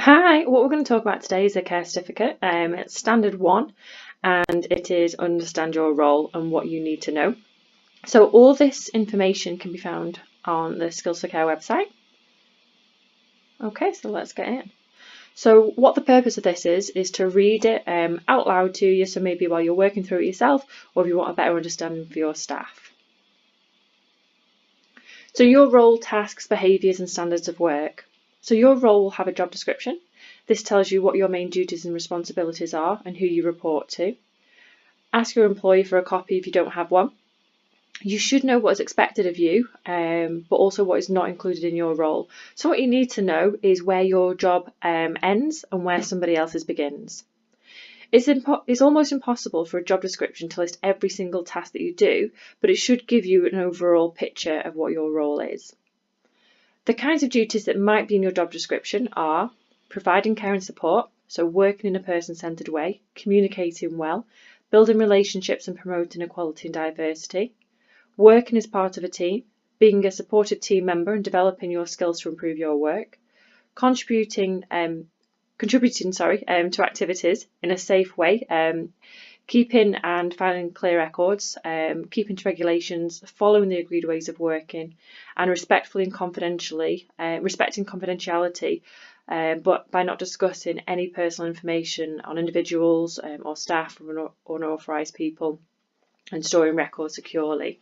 Hi, what we're going to talk about today is a care certificate. It's standard 1 and it is understand your role and what you need to know. So all this information can be found on the Skills for Care website. Okay, so let's get in. So what the purpose of this is to read it out loud to you, so maybe while you're working through it yourself or if you want a better understanding for your staff. So your role, tasks, behaviours and standards of work. So your role will have a job description. This tells you what your main duties and responsibilities are and who you report to. Ask your employee for a copy if you don't have one. You should know what is expected of you, but also what is not included in your role. So what you need to know is where your job ends and where somebody else's begins. It's almost impossible for a job description to list every single task that you do, but it should give you an overall picture of what your role is. The kinds of duties that might be in your job description are providing care and support, so working in a person-centred way, communicating well, building relationships and promoting equality and diversity, working as part of a team, being a supportive team member and developing your skills to improve your work, contributing to activities in a safe way, keeping and filing clear records, keeping to regulations, following the agreed ways of working, and respectfully and confidentially, respecting confidentiality, but by not discussing any personal information on individuals or staff or unauthorised people, and storing records securely.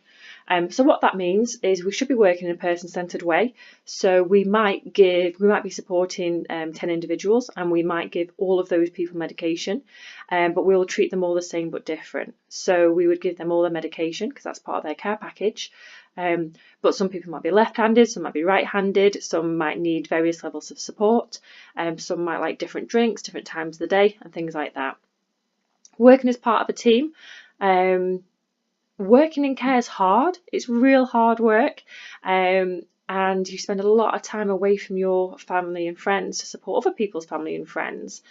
So what that means is we should be working in a person-centred way. So we might be supporting 10 individuals and we might give all of those people medication, but we will treat them all the same but different. So we would give them all their medication because that's part of their care package. But some people might be left-handed, some might be right-handed, some might need various levels of support, some might like different drinks, different times of the day and things like that. Working as part of a team. Working in care is hard. It's real hard work, and you spend a lot of time away from your family and friends to support other people's family and friends.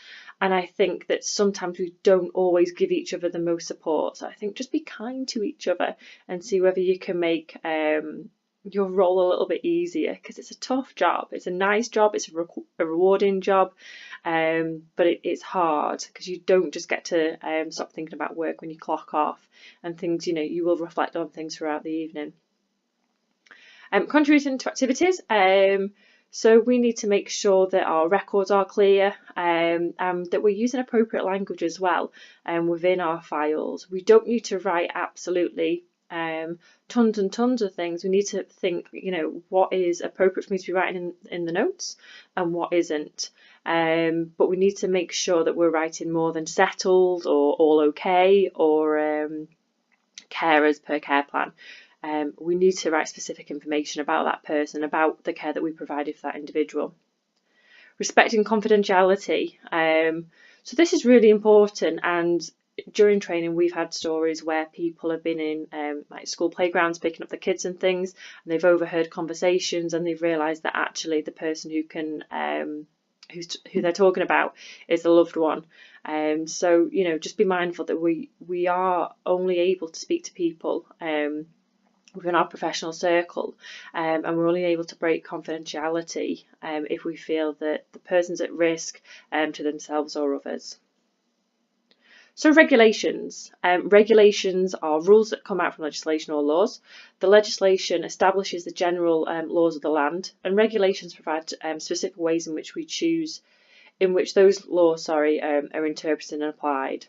And I think that sometimes we don't always give each other the most support. So I think just be kind to each other and see whether you can make your role a little bit easier, because it's a tough job. It's a nice job, it's a rewarding job, but it's hard because you don't just get to stop thinking about work when you clock off, and things, you will reflect on things throughout the evening. Contributing to activities. So we need to make sure that our records are clear, and that we're using appropriate language as well within our files. We don't need to write absolutely tons and tons of things. We need to think, what is appropriate for me to be writing in the notes and what isn't. But we need to make sure that we're writing more than settled or all okay or carers per care plan. We need to write specific information about that person, about the care that we provided for that individual. Respecting confidentiality. So this is really important, and during training we've had stories where people have been in like school playgrounds picking up the kids and things, and they've overheard conversations and they've realised that actually the person who who they're talking about is a loved one. So just be mindful that we are only able to speak to people within our professional circle, and we're only able to break confidentiality if we feel that the person's at risk to themselves or others. So regulations. Regulations are rules that come out from legislation or laws. The legislation establishes the general laws of the land, and regulations provide specific ways in which those laws are interpreted and applied.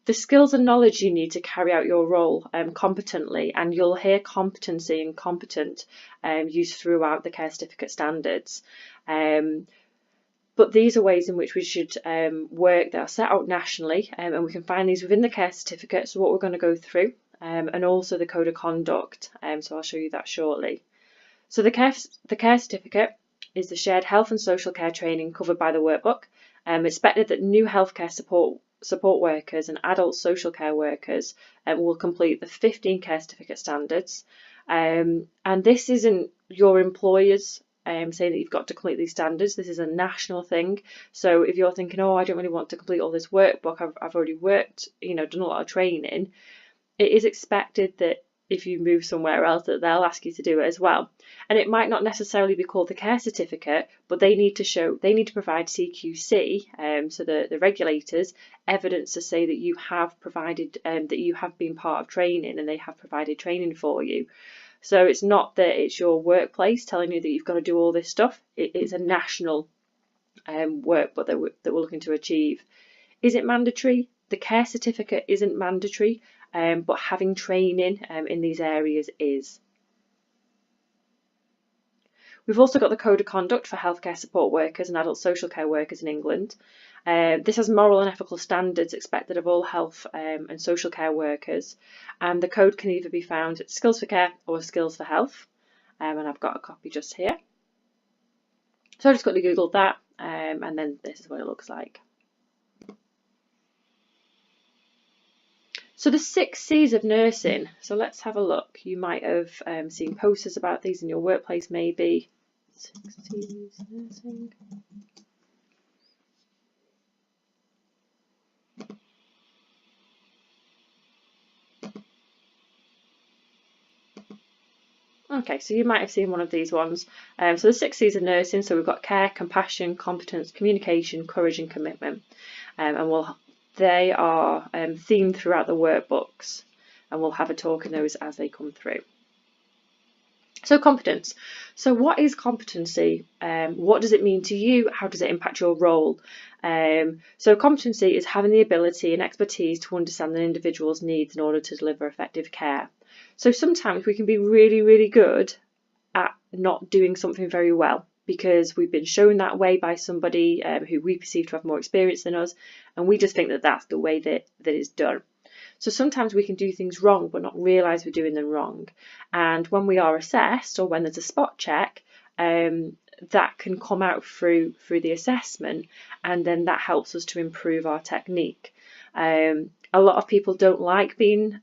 The skills and knowledge you need to carry out your role competently, and you'll hear competency and competent used throughout the care certificate standards. But these are ways in which we should work that are set out nationally, and we can find these within the care certificate. So what we're going to go through, and also the code of conduct. So I'll show you that shortly. So the care certificate is the shared health and social care training covered by the workbook. It's expected that new healthcare support workers and adult social care workers will complete the 15 care certificate standards, and this isn't your employers saying that you've got to complete these standards. This is a national thing. So if you're thinking, oh, I don't really want to complete all this workbook, I've already worked, done a lot of training, it is expected that if you move somewhere else, that they'll ask you to do it as well. And it might not necessarily be called the care certificate, but they need to provide CQC, so the regulators, evidence to say that you have provided, that you have been part of training and they have provided training for you. So it's not that it's your workplace telling you that you've got to do all this stuff. It's a national workbook that we're looking to achieve. Is it mandatory? The care certificate isn't mandatory, but having training in these areas is. We've also got the Code of Conduct for healthcare support workers and adult social care workers in England. This has moral and ethical standards expected of all health and social care workers, and the code can either be found at Skills for Care or Skills for Health, and I've got a copy just here. So I just quickly googled that, and then this is what it looks like. So the 6 C's of nursing. So let's have a look. You might have seen posters about these in your workplace maybe. 6 C's nursing. Okay, so you might have seen one of these ones. So the 6 C's of nursing. So we've got care, compassion, competence, communication, courage and commitment. And they are themed throughout the workbooks, and we'll have a talk in those as they come through. So competence. So what is competency? What does it mean to you? How does it impact your role? So competency is having the ability and expertise to understand an individual's needs in order to deliver effective care. So sometimes we can be really, really good at not doing something very well, because we've been shown that way by somebody who we perceive to have more experience than us, and we just think that that's the way that it's done. So sometimes we can do things wrong but not realise we're doing them wrong. And when we are assessed, or when there's a spot check, that can come out through the assessment, and then that helps us to improve our technique. A lot of people don't like being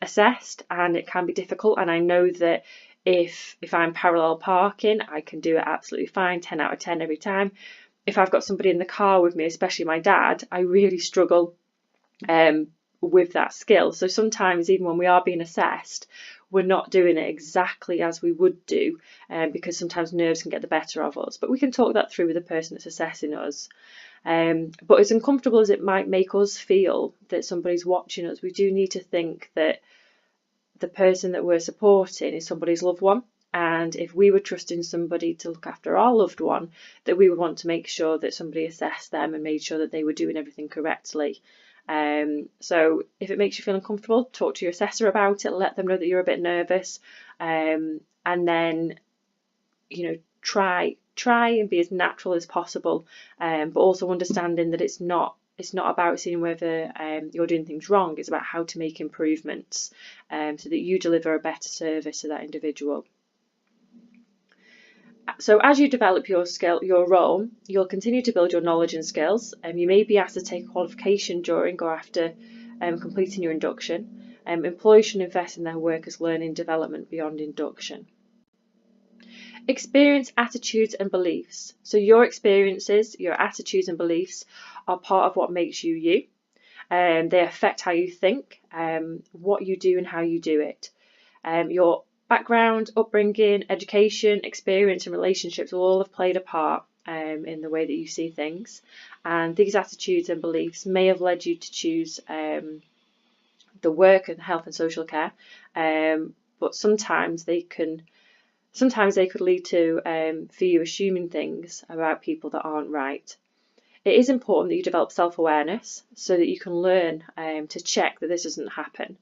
assessed, and it can be difficult, and I know that if I'm parallel parking, I can do it absolutely fine, 10 out of 10 every time. If I've got somebody in the car with me, especially my dad, I really struggle with that skill. So sometimes even when we are being assessed, we're not doing it exactly as we would do, because sometimes nerves can get the better of us. But we can talk that through with the person that's assessing us. But as uncomfortable as it might make us feel that somebody's watching us, we do need to think that the person that we're supporting is somebody's loved one, and if we were trusting somebody to look after our loved one, that we would want to make sure that somebody assessed them and made sure that they were doing everything correctly. So if it makes you feel uncomfortable, talk to your assessor about it, let them know that you're a bit nervous, and then try and be as natural as possible, but also understanding that it's not about seeing whether you're doing things wrong. It's about how to make improvements, so that you deliver a better service to that individual. So as you develop your role, you'll continue to build your knowledge and skills. You may be asked to take a qualification during or after completing your induction. Employees should invest in their workers' learning development beyond induction. Experience, attitudes and beliefs. So your experiences, your attitudes and beliefs are part of what makes you you. They affect how you think, what you do and how you do it. Your background, upbringing, education, experience and relationships will all have played a part in the way that you see things. And these attitudes and beliefs may have led you to choose the work and health and social care, but sometimes they could lead to for you assuming things about people that aren't right. It is important that you develop self-awareness so that you can learn to check that this doesn't happen.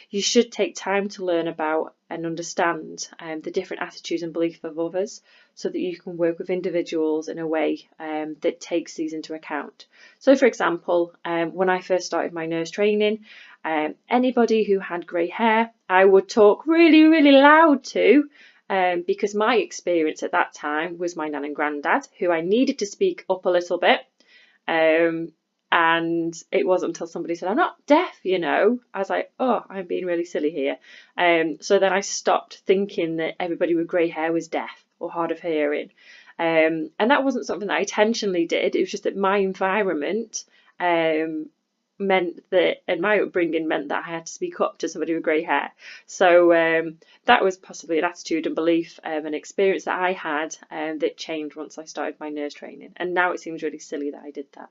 You should take time to learn about and understand the different attitudes and beliefs of others, so that you can work with individuals in a way that takes these into account. So for example, when I first started my nurse training, anybody who had grey hair, I would talk really, really loud to, because my experience at that time was my nan and granddad, who I needed to speak up a little bit. And it wasn't until somebody said, "I'm not deaf, you know." I was like, oh, I'm being really silly here. So then I stopped thinking that everybody with grey hair was deaf or hard of hearing. And that wasn't something that I intentionally did. It was just that my environment meant that, and my upbringing meant that I had to speak up to somebody with grey hair. So that was possibly an attitude and belief, an experience that I had that changed once I started my nurse training. And now it seems really silly that I did that.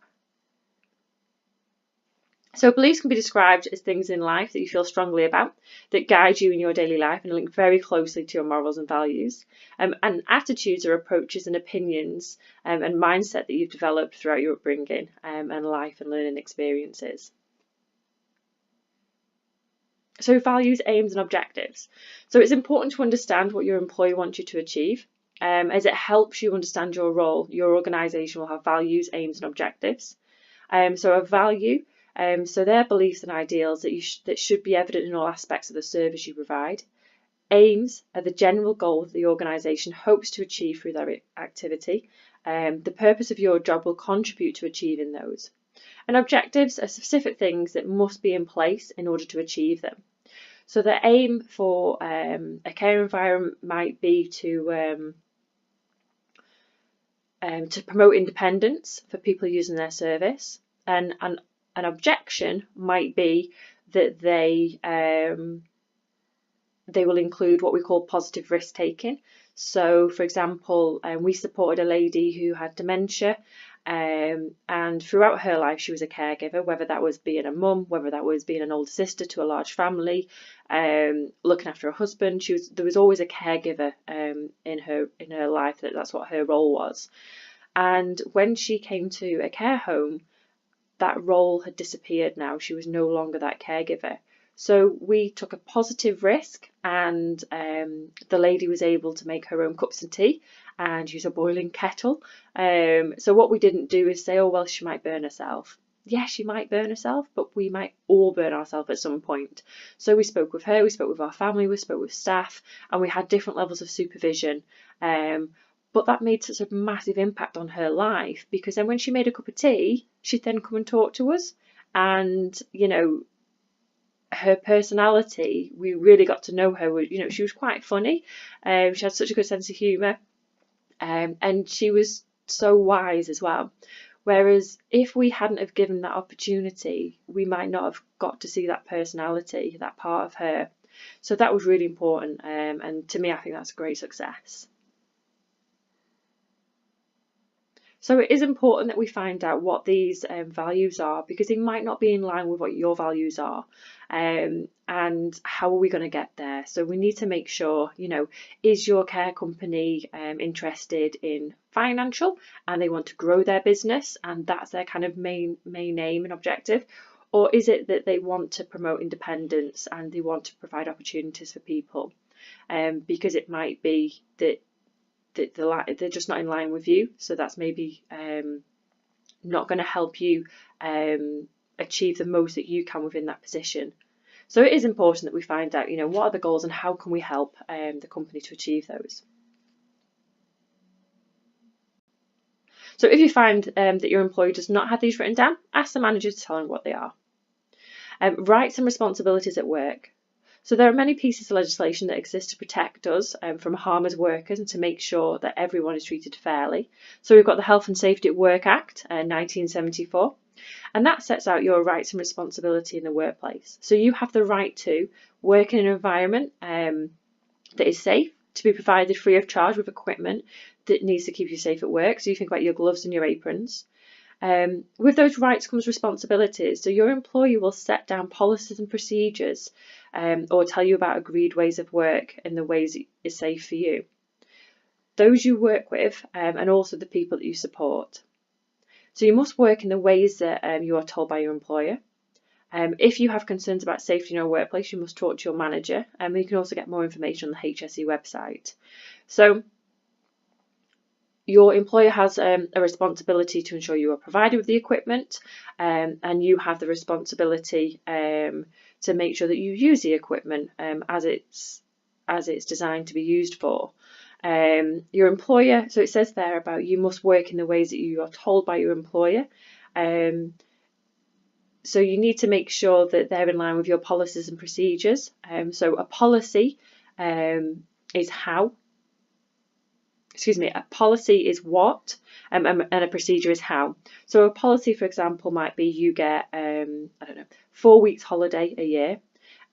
So beliefs can be described as things in life that you feel strongly about, that guide you in your daily life and link very closely to your morals and values. And attitudes are approaches and opinions and mindset that you've developed throughout your upbringing and life and learning experiences. So values, aims and objectives. So it's important to understand what your employer wants you to achieve, as it helps you understand your role. Your organisation will have values, aims and objectives. So a value, so they're beliefs and ideals that should be evident in all aspects of the service you provide. Aims are the general goals the organisation hopes to achieve through their activity. The purpose of your job will contribute to achieving those. And objectives are specific things that must be in place in order to achieve them. So the aim for a care environment might be to promote independence for people using their service, and an objection might be that they will include what we call positive risk taking. So for example, we supported a lady who had dementia, and throughout her life she was a caregiver, whether that was being a mum, whether that was being an older sister to a large family, looking after her husband. There was always a caregiver in her life. That's what her role was. And when she came to a care home, that role had disappeared now. She was no longer that caregiver. So we took a positive risk, and the lady was able to make her own cups of tea and use a boiling kettle. So what we didn't do is say, oh, well, she might burn herself. Yeah, she might burn herself, but we might all burn ourselves at some point. So we spoke with her, we spoke with our family, we spoke with staff, and we had different levels of supervision. But that made such a massive impact on her life, because then when she made a cup of tea, she'd then come and talk to us. And, you know, her personality, we really got to know her. You know, she was quite funny. She had such a good sense of humour. And she was so wise as well. Whereas if we hadn't have given that opportunity, we might not have got to see that personality, that part of her. So that was really important. And to me, I think that's a great success. So it is important that we find out what these values are, because they might not be in line with what your values are, and how are we going to get there. So we need to make sure, you know, is your care company interested in financial and they want to grow their business and that's their kind of main aim and objective, or is it that they want to promote independence and they want to provide opportunities for people, because it might be that they're just not in line with you, so that's maybe not going to help you achieve the most that you can within that position. So it is important that we find out, you know, what are the goals and how can we help the company to achieve those. So if you find that your employee does not have these written down, ask the manager to tell them what they are. Rights and responsibilities at work. So there are many pieces of legislation that exist to protect us from harm as workers and to make sure that everyone is treated fairly. So we've got the Health and Safety at Work Act 1974, and that sets out your rights and responsibility in the workplace. So you have the right to work in an environment that is safe, to be provided free of charge with equipment that needs to keep you safe at work. So you think about your gloves and your aprons. With those rights comes responsibilities. So your employer will set down policies and procedures, or tell you about agreed ways of work and the ways that is safe for you, those you work with, and also the people that you support. So you must work in the ways that you are told by your employer. If you have concerns about safety in your workplace, you must talk to your manager, and you can also get more information on the HSE website. So your employer has a responsibility to ensure you are provided with the equipment, and you have the responsibility to make sure that you use the equipment as it's designed to be used for. Your employer, so it says there about you must work in the ways that you are told by your employer. So you need to make sure that they're in line with your policies and procedures. So a policy is how. a policy is what, and a procedure is how. So a policy, for example, might be you get, I don't know, 4 weeks holiday a year.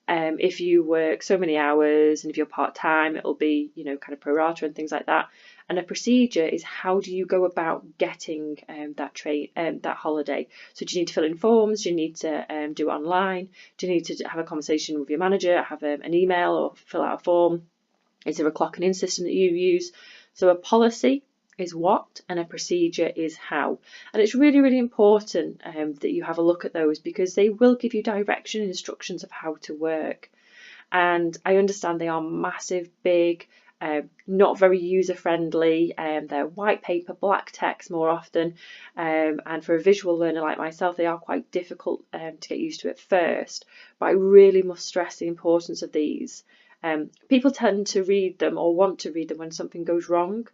If you work so many hours, and if you're part-time, it'll be, kind of pro rata and things like that. And a procedure is how do you go about getting that holiday. So do you need to fill in forms? Do you need to do it online? Do you need to have a conversation with your manager, have an email, or fill out a form? Is there a clocking in system that you use? So a policy is what, and a procedure is how. And it's really, really important that you have a look at those, because they will give you direction and instructions of how to work. And I understand they are massive, big, not very user friendly. They're white paper, black text more often, and for a visual learner like myself, they are quite difficult to get used to at first. But I really must stress the importance of these. People tend to read them, or want to read them, when something goes wrong.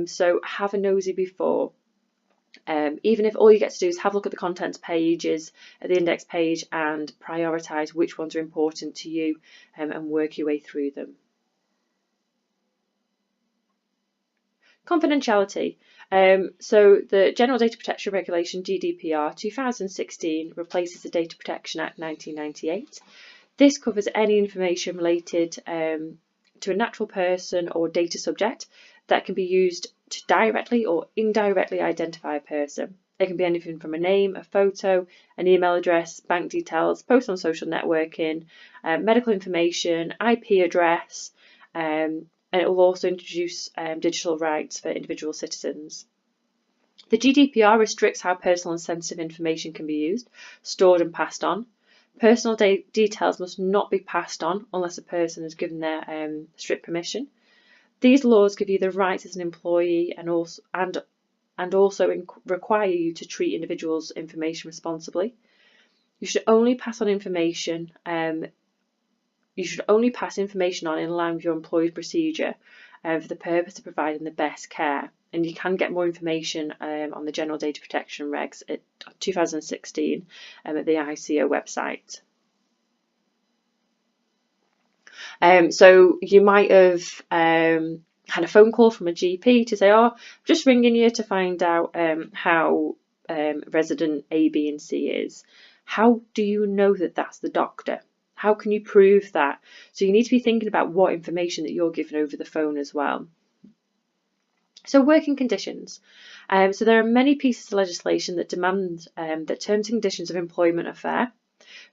So have a nosy before. Even if all you get to do is have a look at the contents pages, at the index page, and prioritise which ones are important to you, and work your way through them. Confidentiality. So the General Data Protection Regulation, GDPR 2016, replaces the Data Protection Act 1998. This covers any information related to a natural person or data subject that can be used to directly or indirectly identify a person. It can be anything from a name, a photo, an email address, bank details, posts on social networking, medical information, IP address, and it will also introduce digital rights for individual citizens. The GDPR restricts how personal and sensitive information can be used, stored and passed on. Personal details must not be passed on unless a person has given their strict permission. These laws give you the rights as an employee, and also require you to treat individuals' information responsibly. You should only pass on information. You should only pass information on in line with your employee's procedure, for the purpose of providing the best care. And you can get more information on the General Data Protection Regs at 2016 at the ICO website. So you might have had a phone call from a GP to say, oh, I'm just ringing you to find out how resident A, B and C is. How do you know that that's the doctor? How can you prove that? So you need to be thinking about what information that you're given over the phone as well. So working conditions. So there are many pieces of legislation that demand that terms and conditions of employment are fair.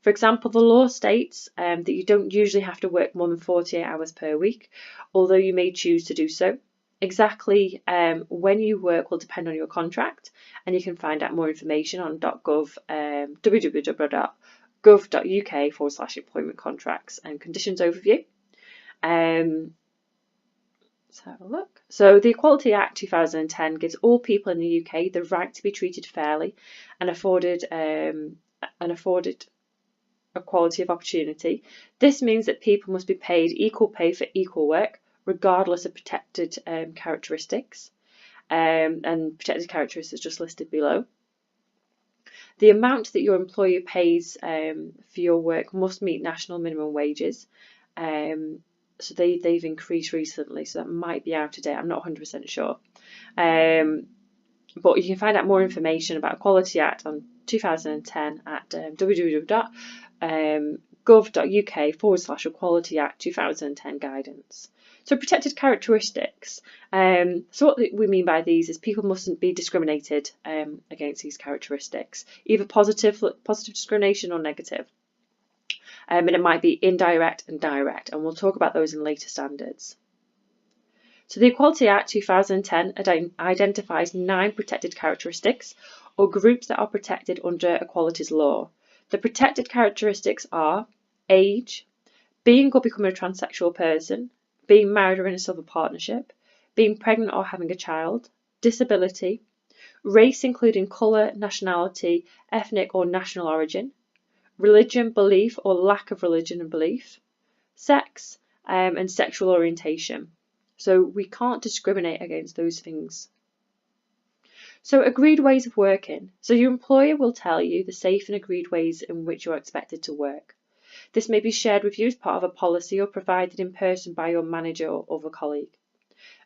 For example, the law states that you don't usually have to work more than 48 hours per week, although you may choose to do so. Exactly when you work will depend on your contract, and you can find out more information on www.gov.uk/employment contracts and conditions overview. Let's have a look. So the Equality Act 2010 gives all people in the UK the right to be treated fairly and afforded equality of opportunity. This means that people must be paid equal pay for equal work, regardless of protected characteristics. And protected characteristics just listed below. The amount that your employer pays for your work must meet national minimum wages. So they've increased recently, so that might be out of date. I'm not 100% sure. But you can find out more information about Equality Act on 2010 at www.gov.uk/Equality Act 2010 guidance. So protected characteristics. So what we mean by these is people mustn't be discriminated against these characteristics, either positive discrimination or negative. And it might be indirect and direct, and we'll talk about those in later standards. So the Equality Act 2010 identifies 9 protected characteristics or groups that are protected under equalities law. The protected characteristics are age, being or becoming a transsexual person, being married or in a civil partnership, being pregnant or having a child, disability, race including colour, nationality, ethnic or national origin, religion, belief or lack of religion and belief, sex, and sexual orientation. So we can't discriminate against those things. So agreed ways of working. So your employer will tell you the safe and agreed ways in which you're expected to work. This may be shared with you as part of a policy or provided in person by your manager or other colleague.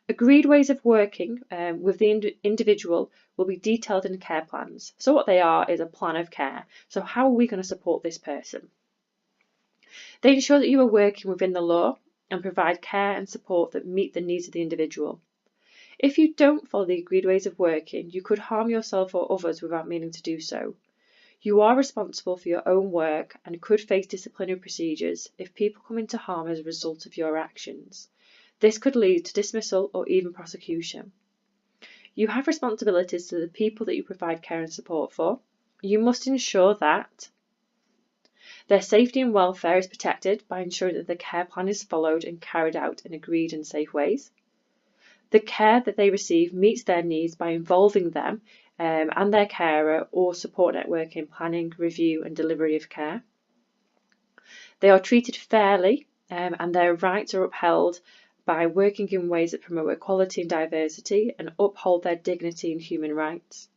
Agreed ways of working with the individual will be detailed in care plans. So what they are is a plan of care. So how are we going to support this person? They ensure that you are working within the law and provide care and support that meet the needs of the individual. If you don't follow the agreed ways of working, you could harm yourself or others without meaning to do so. You are responsible for your own work and could face disciplinary procedures if people come into harm as a result of your actions. This could lead to dismissal or even prosecution. You have responsibilities to the people that you provide care and support for. You must ensure that their safety and welfare is protected by ensuring that the care plan is followed and carried out in agreed and safe ways. The care that they receive meets their needs by involving them and their carer or support network in planning, review and delivery of care. They are treated fairly and their rights are upheld by working in ways that promote equality and diversity and uphold their dignity and human rights.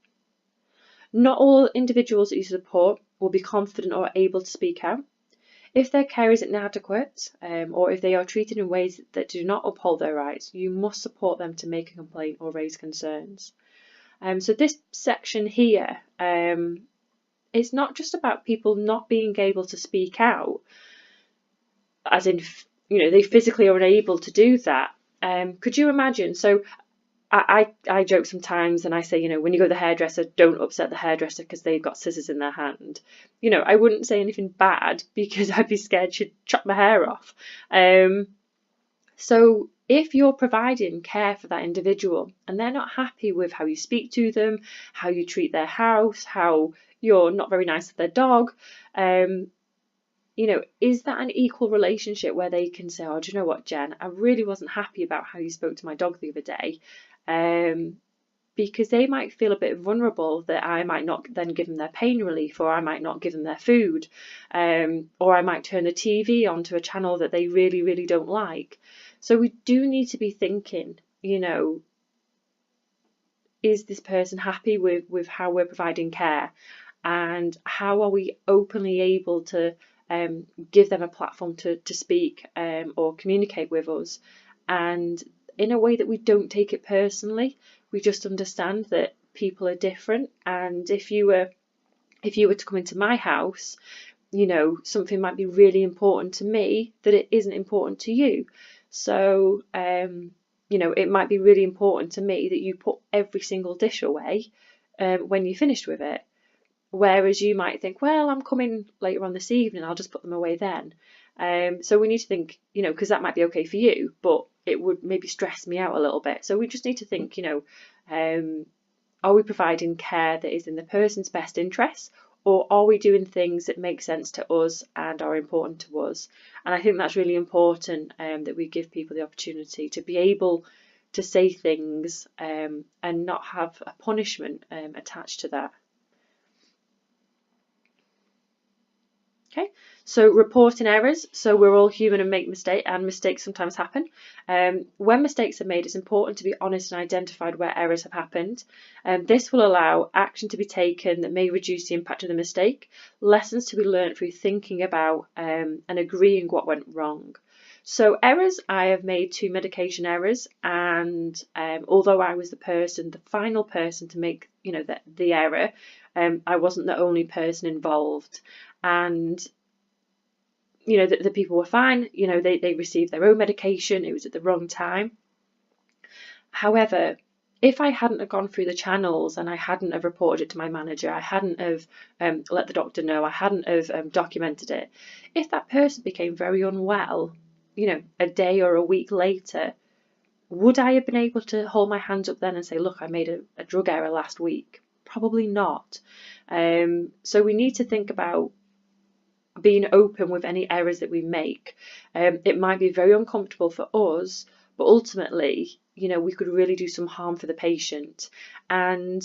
Not all individuals that you support will be confident or able to speak out. If their care is inadequate or if they are treated in ways that do not uphold their rights, you must support them to make a complaint or raise concerns. So this section here, it's not just about people not being able to speak out, as in, they physically are unable to do that. Could you imagine? So I joke sometimes and I say, when you go to the hairdresser, don't upset the hairdresser because they've got scissors in their hand. I wouldn't say anything bad because I'd be scared she'd chop my hair off. So if you're providing care for that individual and they're not happy with how you speak to them, how you treat their house, how you're not very nice to their dog, is that an equal relationship where they can say, oh, do you know what, Jen, I really wasn't happy about how you spoke to my dog the other day, because they might feel a bit vulnerable that I might not then give them their pain relief, or I might not give them their food, or I might turn the TV onto a channel that they really, really don't like. So we do need to be thinking, is this person happy with how we're providing care, and how are we openly able to give them a platform to speak or communicate with us, and in a way that we don't take it personally. We just understand that people are different, and if you were to come into my house, something might be really important to me that it isn't important to you. So it might be really important to me that you put every single dish away when you're finished with it. Whereas you might think, well, I'm coming later on this evening, I'll just put them away then. So we need to think, because that might be okay for you, but it would maybe stress me out a little bit. So we just need to think, are we providing care that is in the person's best interests, or are we doing things that make sense to us and are important to us? And I think that's really important, that we give people the opportunity to be able to say things and not have a punishment attached to that. Okay, so reporting errors. So we're all human and make mistakes, and mistakes sometimes happen. When mistakes are made, it's important to be honest and identify where errors have happened. This will allow action to be taken that may reduce the impact of the mistake, lessons to be learned through thinking about and agreeing what went wrong. So errors, I have made 2 medication errors, and although I was the final person to make the error, I wasn't the only person involved. And the people were fine. They received their own medication. It was at the wrong time. However, if I hadn't have gone through the channels and I hadn't have reported it to my manager, I hadn't have let the doctor know, I hadn't have documented it, if that person became very unwell, a day or a week later, would I have been able to hold my hands up then and say, look, I made a drug error last week? Probably not. So we need to think about being open with any errors that we make. It might be very uncomfortable for us, but ultimately, we could really do some harm for the patient, and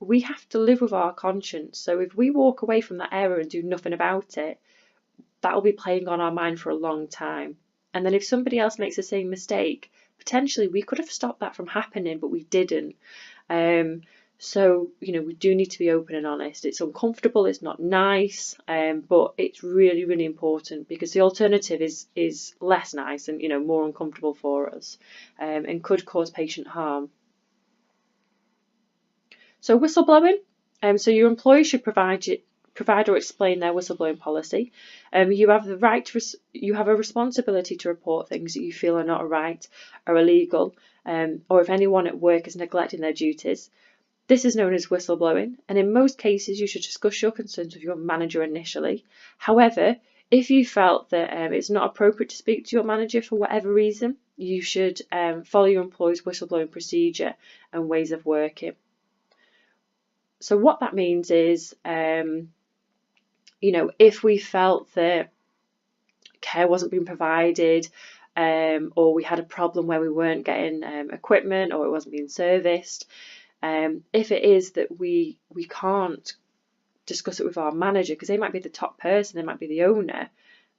we have to live with our conscience. So if we walk away from that error and do nothing about it, that will be playing on our mind for a long time. And then if somebody else makes the same mistake, potentially we could have stopped that from happening, but we didn't. So, we do need to be open and honest. It's uncomfortable, it's not nice, but it's really, really important, because the alternative is less nice and, more uncomfortable for us, and could cause patient harm. So whistleblowing, so your employer should provide or explain their whistleblowing policy. You have you have a responsibility to report things that you feel are not right or illegal, or if anyone at work is neglecting their duties. This is known as whistleblowing, and in most cases you should discuss your concerns with your manager initially. However, if you felt that it's not appropriate to speak to your manager for whatever reason, you should follow your employer's whistleblowing procedure and ways of working. So what that means is, if we felt that care wasn't being provided, or we had a problem where we weren't getting equipment, or it wasn't being serviced, if it is that we can't discuss it with our manager, because they might be the top person, they might be the owner.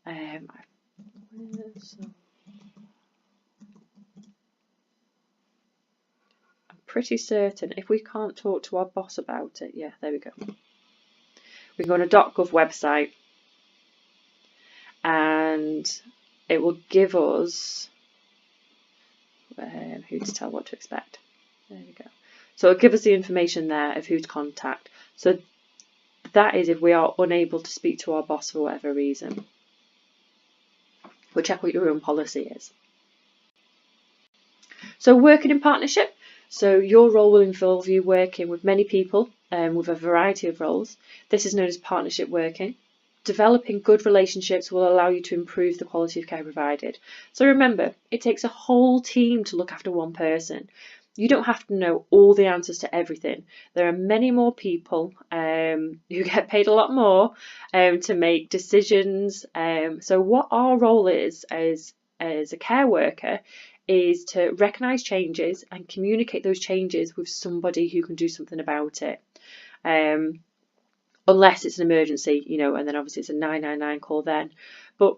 I'm pretty certain if we can't talk to our boss about it, yeah, there we go. We can go on a .gov website and it will give us who to tell what to expect. There we go. So it'll give us the information there of who to contact. So that is if we are unable to speak to our boss for whatever reason. We'll check what your own policy is. So working in partnership. So your role will involve you working with many people with a variety of roles. This is known as partnership working. Developing good relationships will allow you to improve the quality of care provided. So remember, it takes a whole team to look after one person. You don't have to know all the answers to everything. There are many more people who get paid a lot more to make decisions. So what our role is as a care worker is to recognise changes and communicate those changes with somebody who can do something about it. Unless it's an emergency, and then obviously it's a 999 call then. But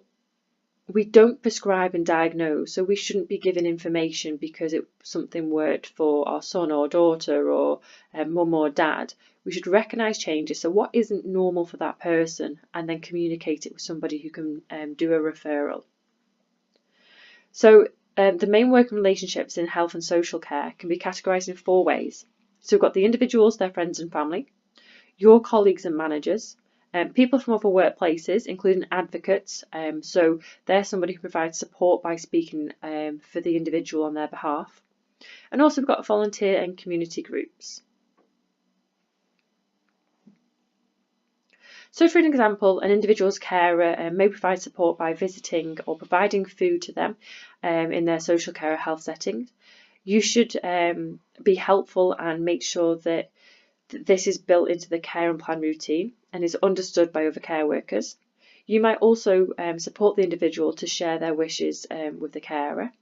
we don't prescribe and diagnose, so we shouldn't be giving information because something worked for our son or daughter or mum or dad. We should recognise changes, so what isn't normal for that person, and then communicate it with somebody who can do a referral. So the main working relationships in health and social care can be categorised in 4 ways. So we've got the individuals, their friends and family, your colleagues and managers, people from other workplaces, including advocates, so they're somebody who provides support by speaking for the individual on their behalf. And also we've got volunteer and community groups. So for an example, an individual's carer may provide support by visiting or providing food to them in their social care or health settings. You should be helpful and make sure that this is built into the care and plan routine and is understood by other care workers. You might also support the individual to share their wishes with the carer.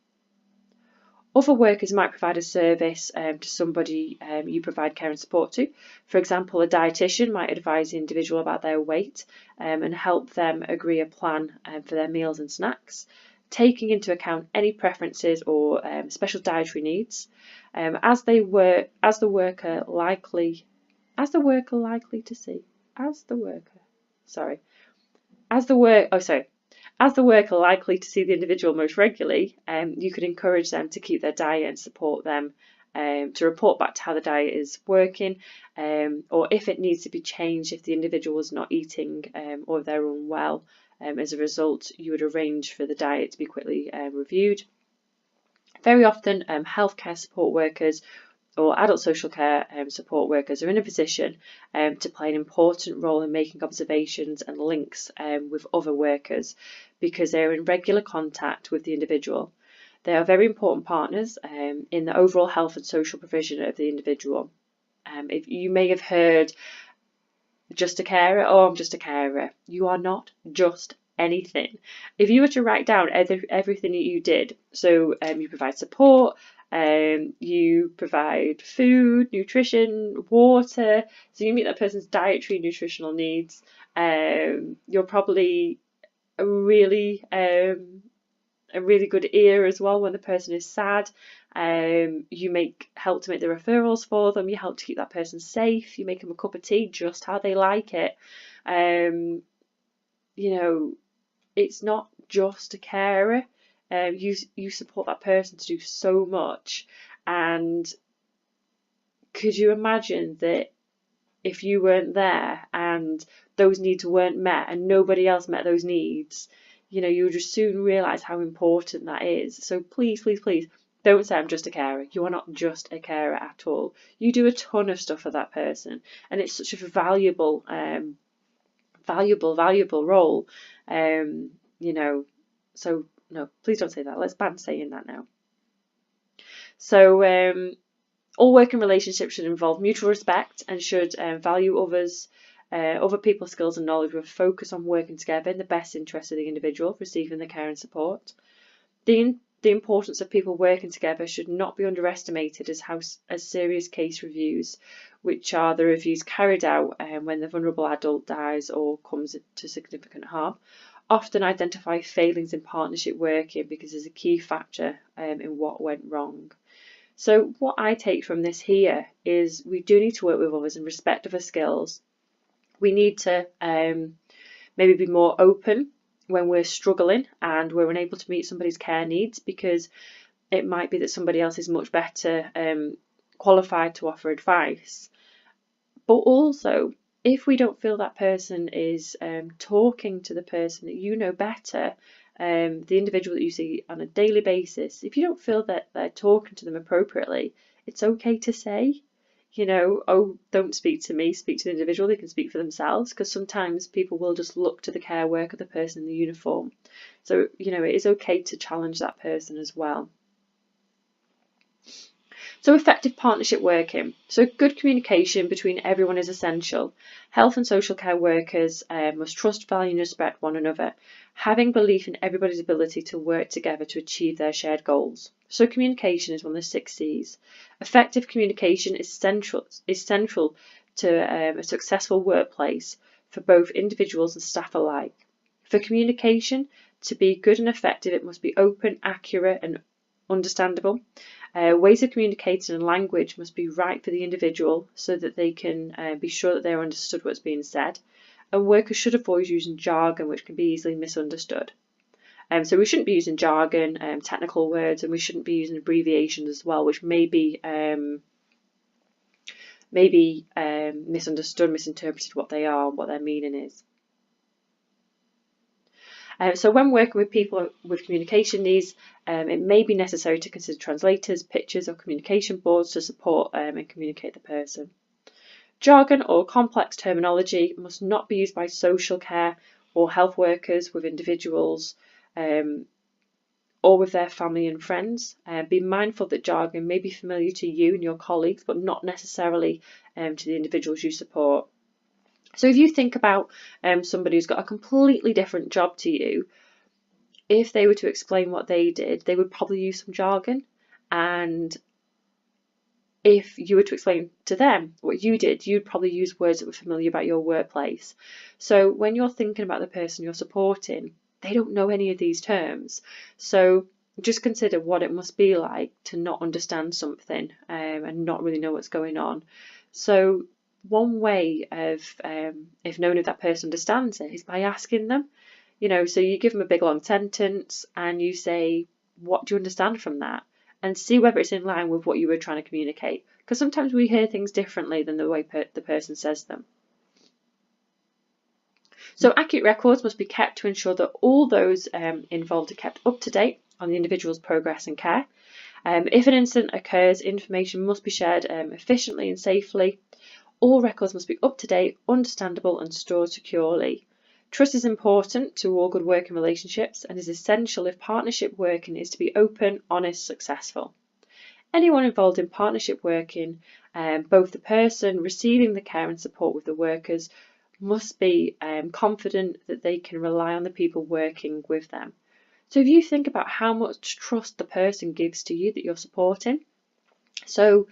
Other workers might provide a service to somebody you provide care and support to. For example, a dietitian might advise the individual about their weight and help them agree a plan for their meals and snacks, taking into account any preferences or special dietary needs. As the worker likely to see the individual most regularly, you could encourage them to keep their diet and support them to report back to how the diet is working, or if it needs to be changed if the individual is not eating or if they're unwell. As a result, you would arrange for the diet to be quickly reviewed. Very often, healthcare support workers or adult social care support workers are in a position to play an important role in making observations and links with other workers because they're in regular contact with the individual. They are very important partners in the overall health and social provision of the individual. If you may have heard just a carer, oh, I'm just a carer. You are not just anything. If you were to write down everything that you did, so you provide support, you provide food, nutrition, water, so you meet that person's dietary and nutritional needs, you're probably a really good ear as well when the person is sad, You help to make the referrals for them, you help to keep that person safe, you make them a cup of tea just how they like it. You know, it's not just a carer. You support that person to do so much. And could you imagine that if you weren't there and those needs weren't met and nobody else met those needs, you know, you'll just soon realise how important that is. So please, please, please don't say I'm just a carer. You are not just a carer at all. You do a ton of stuff for that person, and it's such a valuable role. You know, so no, please don't say that. Let's ban saying that now. So all working relationships should involve mutual respect and should value other people's skills and knowledge with a focus on working together in the best interest of the individual receiving the care and support. The importance of people working together should not be underestimated as serious case reviews, which are the reviews carried out when the vulnerable adult dies or comes to significant harm, often identify failings in partnership working because there's a key factor in what went wrong. So what I take from this here is we do need to work with others in respect of our skills. We need to maybe be more open when we're struggling and we're unable to meet somebody's care needs, because it might be that somebody else is much better qualified to offer advice. But also, if we don't feel that person is talking to the person that you know better, the individual that you see on a daily basis, if you don't feel that they're talking to them appropriately, it's okay to say, you know, oh, don't speak to me, speak to the individual, they can speak for themselves, because sometimes people will just look to the care work of the person in the uniform. So, you know, it is okay to challenge that person as well. So effective partnership working. So good communication between everyone is essential. Health and social care workers must trust, value and respect one another, having belief in everybody's ability to work together to achieve their shared goals. So communication is one of the 6 C's. Effective communication is central to a successful workplace for both individuals and staff alike. For communication to be good and effective, it must be open, accurate and understandable. Ways of communicating and language must be right for the individual so that they can be sure that they're understood what's being said. And workers should avoid using jargon which can be easily misunderstood. So we shouldn't be using jargon, technical words, and we shouldn't be using abbreviations as well, which may be misunderstood, misinterpreted what they are, what their meaning is. So when working with people with communication needs, it may be necessary to consider translators, pictures or communication boards to support and communicate the person. Jargon or complex terminology must not be used by social care or health workers with individuals or with their family and friends. Be mindful that jargon may be familiar to you and your colleagues, but not necessarily to the individuals you support. So if you think about somebody who's got a completely different job to you, if they were to explain what they did, they would probably use some jargon. And if you were to explain to them what you did, you'd probably use words that were familiar about your workplace. So when you're thinking about the person you're supporting, they don't know any of these terms. So just consider what it must be like to not understand something and not really know what's going on. So one way of if knowing if that person understands it is by asking them, you know, so you give them a big long sentence and you say, what do you understand from that? And see whether it's in line with what you were trying to communicate, because sometimes we hear things differently than the way the person says them. So accurate records must be kept to ensure that all those involved are kept up to date on the individual's progress and care. If an incident occurs, information must be shared efficiently and safely. All records must be up to date, understandable and stored securely. Trust is important to all good working relationships and is essential if partnership working is to be open, honest, successful. Anyone involved in partnership working, both the person receiving the care and support with the workers, must be confident that they can rely on the people working with them. So if you think about how much trust the person gives to you that you're supporting, so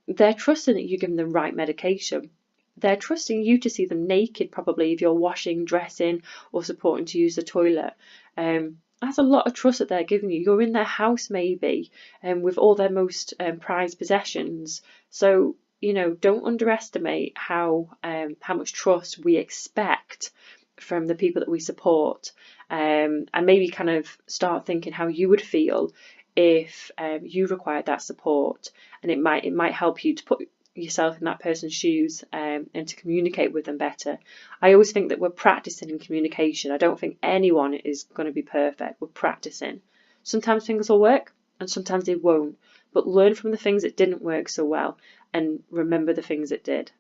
they're trusting that you give them the right medication. They're trusting you to see them naked, probably, if you're washing, dressing or supporting to use the toilet. And that's a lot of trust that they're giving you. You're in their house maybe, with all their most prized possessions. So, you know, don't underestimate how much trust we expect from the people that we support, and maybe kind of start thinking how you would feel if you required that support, and it might help you to put yourself in that person's shoes, and to communicate with them better. I always think that we're practicing in communication. I don't think anyone is going to be perfect. We're practicing. Sometimes things will work and sometimes they won't, but learn from the things that didn't work so well and remember the things that did.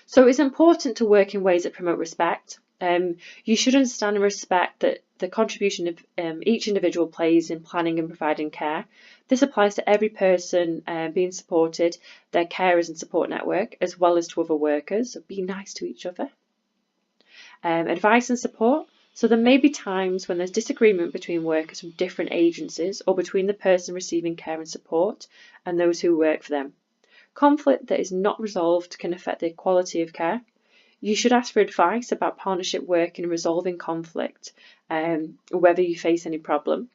So it's important to work in ways that promote respect. You should understand and respect that the contribution of each individual plays in planning and providing care. This applies to every person being supported, their carers and support network, as well as to other workers. So be nice to each other. Advice and support. So there may be times when there's disagreement between workers from different agencies or between the person receiving care and support and those who work for them. Conflict that is not resolved can affect the quality of care. You should ask for advice about partnership work in resolving conflict, whether you face any problem.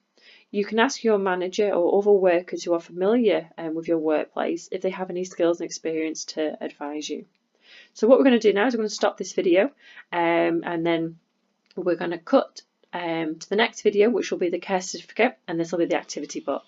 You can ask your manager or other workers who are familiar with your workplace if they have any skills and experience to advise you. So what we're going to do now is we're going to stop this video, and then we're going to cut to the next video, which will be the care certificate, and this will be the activity book.